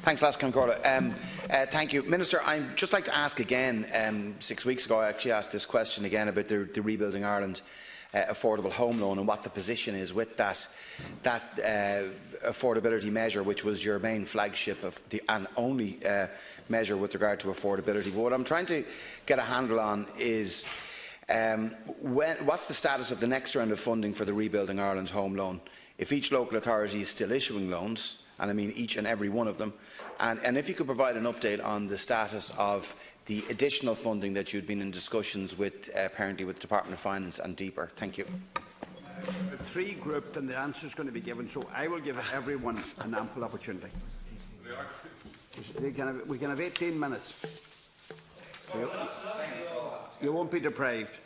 Thanks, Last Concorda. Thank you. Minister, I'd just like to ask again, 6 weeks ago I actually asked this question again about the Rebuilding Ireland affordable home loan and what the position is with that affordability measure, which was your main flagship and only measure with regard to affordability. But what I'm trying to get a handle on is what's the status of the next round of funding for the Rebuilding Ireland home loan? If each local authority is still issuing loans, and I mean each and every one of them, and if you could provide an update on the status of the additional funding that you'd been in discussions with, apparently with the Department of Finance and DEPR. Thank you. Three grouped, and the answer is going to be given, so I will give everyone an ample opportunity. We can have 18 minutes. You won't be deprived.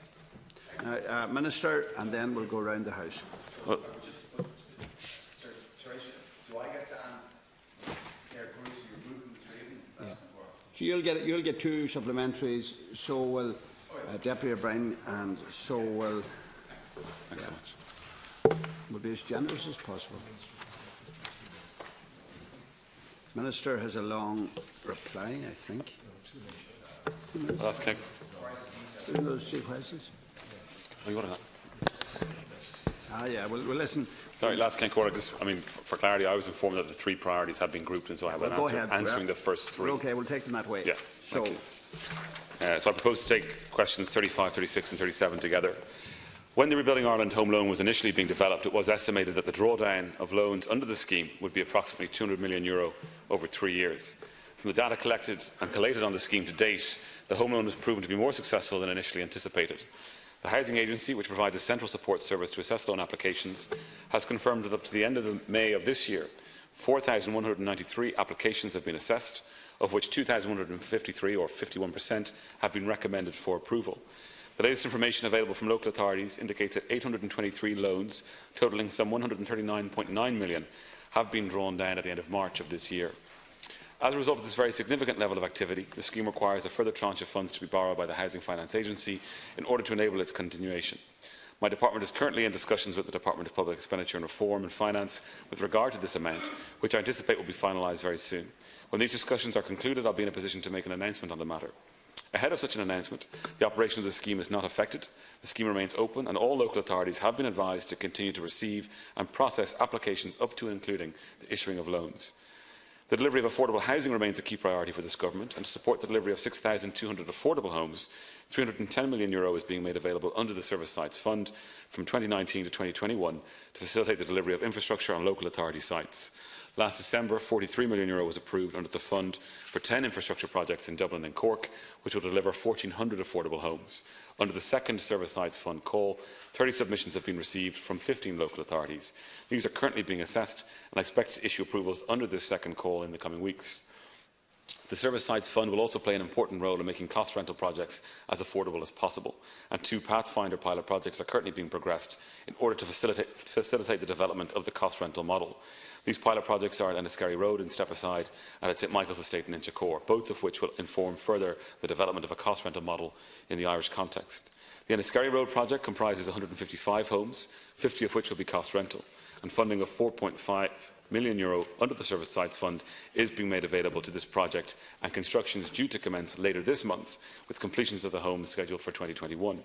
Minister, and then we'll go round the House. Do I get to So you'll get two supplementaries. So will Deputy O'Brien, and so will. Thanks so much. We'll be as generous as possible. Minister has a long reply, I think. That's okay. Those two questions. Yeah. We'll listen. Sorry, last Concorda, for clarity, I was informed that the three priorities had been grouped, and so I have an answering the first three. Okay, we'll take them that way. Yeah. So I propose to take questions 35, 36 and 37 together. When the Rebuilding Ireland home loan was initially being developed, it was estimated that the drawdown of loans under the scheme would be approximately €200 million over 3 years. From the data collected and collated on the scheme to date, the home loan has proven to be more successful than initially anticipated. The Housing Agency, which provides a central support service to assess loan applications, has confirmed that up to the end of May of this year, 4,193 applications have been assessed, of which 2,153, or 51%, have been recommended for approval. The latest information available from local authorities indicates that 823 loans, totalling some €139.9 million, have been drawn down at the end of March of this year. As a result of this very significant level of activity, the scheme requires a further tranche of funds to be borrowed by the Housing Finance Agency in order to enable its continuation. My department is currently in discussions with the Department of Public Expenditure and Reform and Finance with regard to this amount, which I anticipate will be finalised very soon. When these discussions are concluded, I will be in a position to make an announcement on the matter. Ahead of such an announcement, the operation of the scheme is not affected. The scheme remains open, and all local authorities have been advised to continue to receive and process applications up to and including the issuing of loans. The delivery of affordable housing remains a key priority for this government, and to support the delivery of 6,200 affordable homes, €310 million is being made available under the Service Sites Fund from 2019 to 2021 to facilitate the delivery of infrastructure on local authority sites. Last December, €43 million was approved under the fund for 10 infrastructure projects in Dublin and Cork, which will deliver 1,400 affordable homes. Under the second Service Sites Fund call, 30 submissions have been received from 15 local authorities. These are currently being assessed, and I expect to issue approvals under this second call in the coming weeks. The Service Sites Fund will also play an important role in making cost rental projects as affordable as possible, and 2 Pathfinder pilot projects are currently being progressed in order to facilitate the development of the cost rental model. These pilot projects are at Enniskerry Road in Stepaside and at St Michael's Estate in Inchicore, both of which will inform further the development of a cost rental model in the Irish context. The Enniskerry Road project comprises 155 homes, 50 of which will be cost rental, and funding of €4.5 million under the Service Sites Fund is being made available to this project, and construction is due to commence later this month, with completions of the homes scheduled for 2021.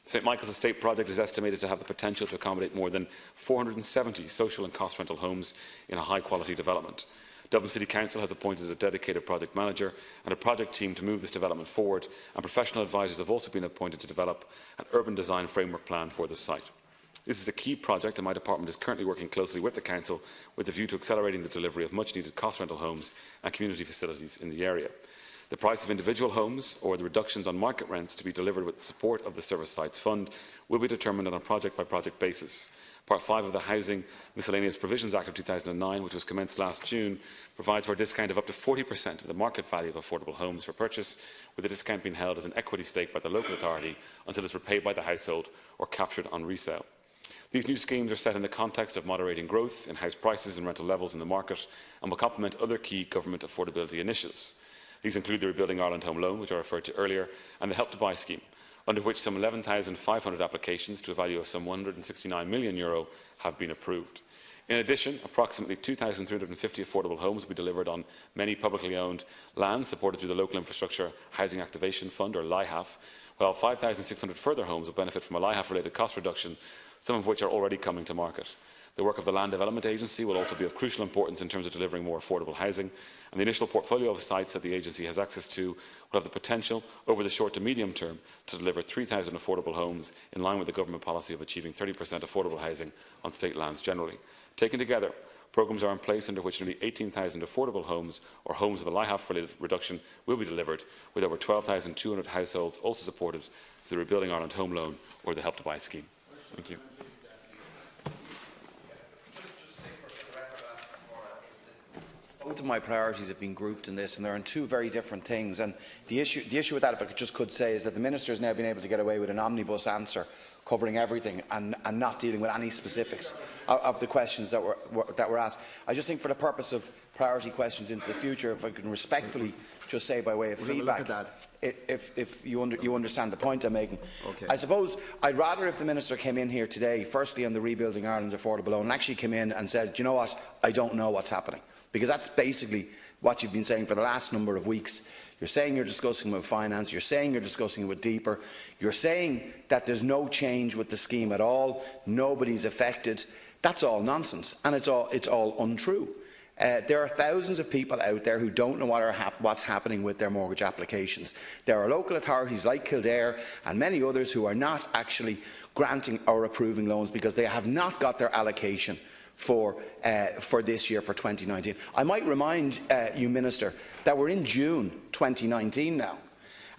The St Michael's Estate project is estimated to have the potential to accommodate more than 470 social and cost rental homes in a high-quality development. Dublin City Council has appointed a dedicated project manager and a project team to move this development forward, and professional advisors have also been appointed to develop an urban design framework plan for the site. This is a key project, and my department is currently working closely with the Council with a view to accelerating the delivery of much-needed cost rental homes and community facilities in the area. The price of individual homes, or the reductions on market rents to be delivered with the support of the Service Sites Fund, will be determined on a project-by-project basis. Part 5 of the Housing Miscellaneous Provisions Act of 2009, which was commenced last June, provides for a discount of up to 40% of the market value of affordable homes for purchase, with the discount being held as an equity stake by the local authority until it is repaid by the household or captured on resale. These new schemes are set in the context of moderating growth in house prices and rental levels in the market, and will complement other key government affordability initiatives. These include the Rebuilding Ireland Home Loan, which I referred to earlier, and the Help to Buy scheme, under which some 11,500 applications to a value of some €169 million have been approved. In addition, approximately 2,350 affordable homes will be delivered on many publicly owned lands supported through the Local Infrastructure Housing Activation Fund, or LIHAF, while 5,600 further homes will benefit from a LIHAF-related cost reduction, some of which are already coming to market. The work of the Land Development Agency will also be of crucial importance in terms of delivering more affordable housing, and the initial portfolio of sites that the agency has access to will have the potential, over the short to medium term, to deliver 3,000 affordable homes in line with the government policy of achieving 30% affordable housing on state lands generally. Taken together, programmes are in place under which nearly 18,000 affordable homes or homes with a LIHAF-related reduction will be delivered, with over 12,200 households also supported through the Rebuilding Ireland Home Loan or the Help to Buy scheme. Thank you. Both of my priorities have been grouped in this, and they're on two very different things. And the issue with that, if I could say, is that the Minister has now been able to get away with an omnibus answer covering everything and not dealing with any specifics of the questions that were asked. I just think, for the purpose of priority questions into the future, if I can respectfully just say, by way of feedback, if you understand the point I'm making. Okay. I suppose I'd rather if the Minister came in here today, firstly on the Rebuilding Ireland's affordable loan, and actually came in and said, "Do you know what, I don't know what's happening." Because that's basically what you've been saying for the last number of weeks. You're saying you're discussing with finance, you're saying you're discussing with Deeper, you're saying that there's no change with the scheme at all, nobody's affected. That's all nonsense, and it's all untrue. There are thousands of people out there who don't know what's happening with their mortgage applications. There are local authorities like Kildare and many others who are not actually granting or approving loans because they have not got their allocation for this year, for 2019. I might remind you, Minister, that we're in June 2019 now.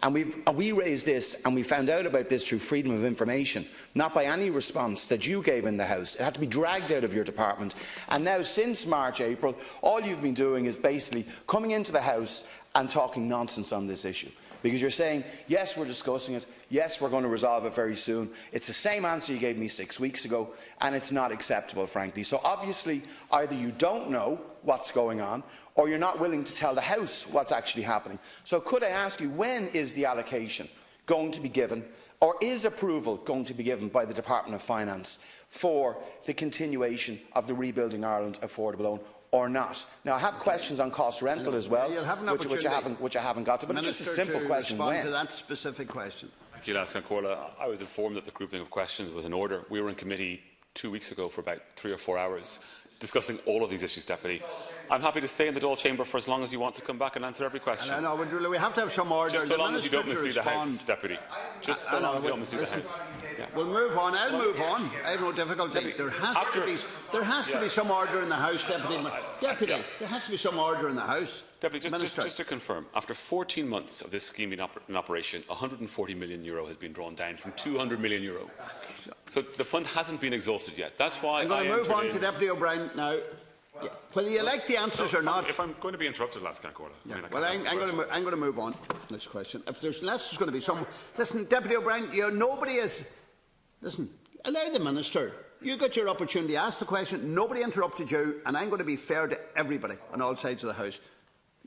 And we raised this, and we found out about this through freedom of information, not by any response that you gave in the House. It had to be dragged out of your department. And now, since March, April, all you've been doing is basically coming into the House and talking nonsense on this issue. Because you're saying, yes, we're discussing it, yes, we're going to resolve it very soon. It's the same answer you gave me 6 weeks ago, and it's not acceptable, frankly. So obviously, either you don't know what's going on, or you're not willing to tell the House what's actually happening. So could I ask you, when is the allocation going to be given, or is approval going to be given by the Department of Finance for the continuation of the Rebuilding Ireland affordable loan, or not? Now, I have questions on cost rental as well, which I haven't got to, but it's just a simple question. When? To that specific question. Thank you, Lance Corla. I was informed that the grouping of questions was in order. We were in committee 2 weeks ago for about 3 or 4 hours discussing all of these issues, Deputy. I'm happy to stay in the Dáil chamber for as long as you want to come back and answer every question. No, we have to have some order. Just so long as you don't mislead the House, Deputy. Just so long as you don't mislead the House. Yeah. We'll move on. I'll move on. I have no difficulty. Deputy, there has to be some order in the House, Deputy. Deputy, there has to be some order in the House. Deputy, just to confirm, after 14 months of this scheme in operation, €140 million has been drawn down from €200 million. So the fund hasn't been exhausted yet. That's why I'm going to move on to Deputy O'Brien now. Yeah. Whether you like the answers or not. If I'm going to be interrupted, Lance Corla. Yeah. I'm going to move on. Next question. If there's going to be some. Listen, Deputy O'Brien, nobody is. Listen, allow the Minister. You got your opportunity to ask the question. Nobody interrupted you, and I'm going to be fair to everybody on all sides of the House.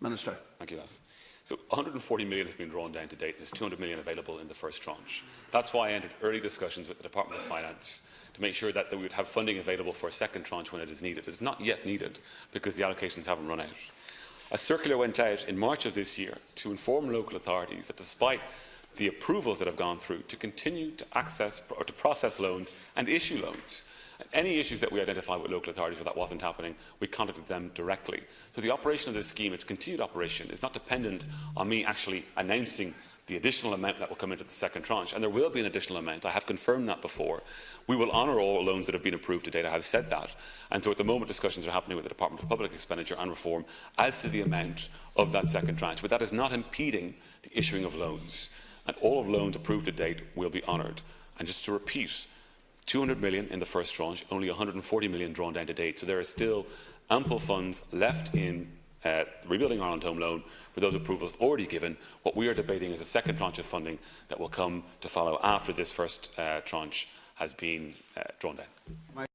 Minister. Thank you, Lance. So 140 million has been drawn down to date. There's 200 million available in the first tranche. That's why I entered early discussions with the Department of Finance to make sure that we would have funding available for a second tranche when it is needed. It's not yet needed because the allocations haven't run out. A circular went out in March of this year to inform local authorities that despite the approvals that have gone through, to continue to access or to process loans and issue loans. Any issues that we identified with local authorities where that wasn't happening, we contacted them directly. So the operation of this scheme, its continued operation, is not dependent on me actually announcing the additional amount that will come into the second tranche. And there will be an additional amount. I have confirmed that before. We will honour all loans that have been approved to date. I have said that. And so at the moment, discussions are happening with the Department of Public Expenditure and Reform as to the amount of that second tranche. But that is not impeding the issuing of loans. And all of loans approved to date will be honoured. And just to repeat, 200 million in the first tranche, only 140 million drawn down to date. So there is still ample funds left in the Rebuilding Ireland Home Loan for those approvals already given. What we are debating is a second tranche of funding that will come to follow after this first tranche has been drawn down.